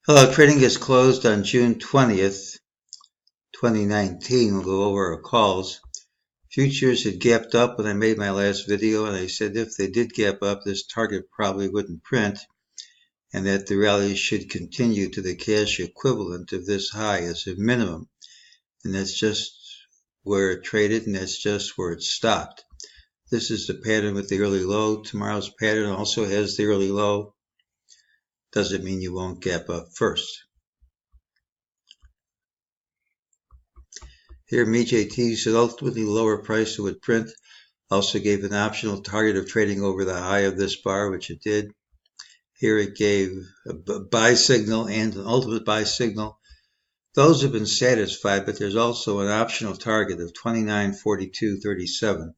Hello, trading is closed on June 20th, 2019. We'll go over our calls. Futures had gapped up when I made my last video, and I said if they did gap up, this target probably wouldn't print, and that the rally should continue to the cash equivalent of this high as a minimum. And that's just where it traded, and that's just where it stopped. This is the pattern with the early low. Tomorrow's pattern also has the early low. Doesn't mean you won't gap up first. Here, MEJT said ultimately lower price it would print. Also gave an optional target of trading over the high of this bar, which it did. Here it gave a buy signal and an ultimate buy signal. Those have been satisfied, but there's also an optional target of 29.4237.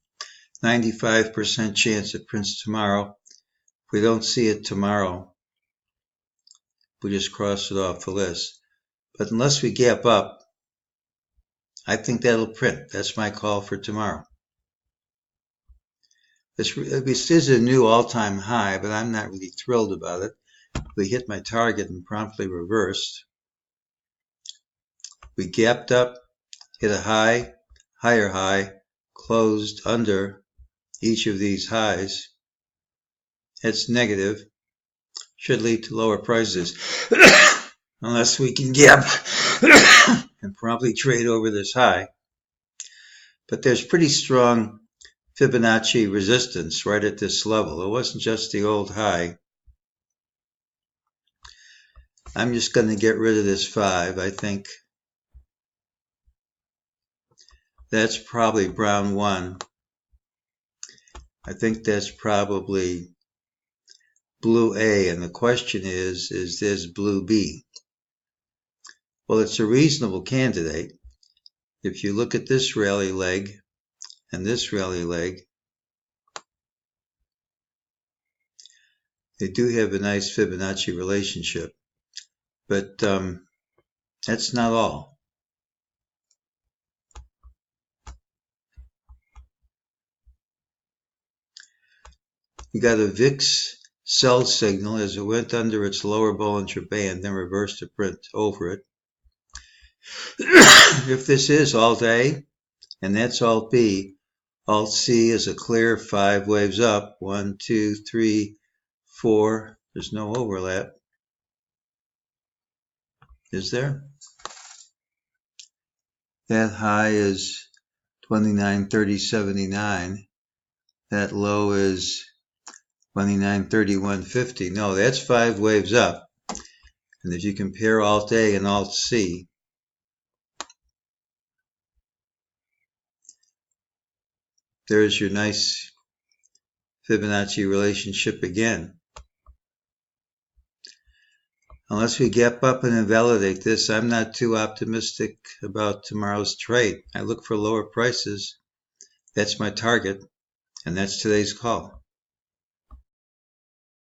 95% chance it prints tomorrow. If we don't see it tomorrow, we just cross it off the list. But unless we gap up, I think that'll print. That's my call for tomorrow. This is a new all-time high, but I'm not really thrilled about it. We hit my target and promptly reversed. We gapped up, hit a high, higher high, closed under each of these highs. It's negative. Should lead to lower prices unless we can gap and promptly trade over this high. But there's pretty strong Fibonacci resistance right at this level. It wasn't just the old high. I'm just going to get rid of this 5. I think that's probably brown 1. I think that's probably blue A, and the question is this blue B? Well, it's a reasonable candidate. If you look at this rally leg and this rally leg, they do have a nice Fibonacci relationship, but that's not all. We got a VIX sell signal as it went under its lower Bollinger Band, then reversed to print over it. If this is Alt A, and that's Alt B, Alt C is a clear 5 waves up. 1, 2, 3, 4. There's no overlap. Is there? That high is 29.3079. That low is 29.3150. No, that's 5 waves up. And if you compare Alt A and Alt C, there's your nice Fibonacci relationship again. Unless we gap up and invalidate this, I'm not too optimistic about tomorrow's trade. I look for lower prices. That's my target, and that's today's call.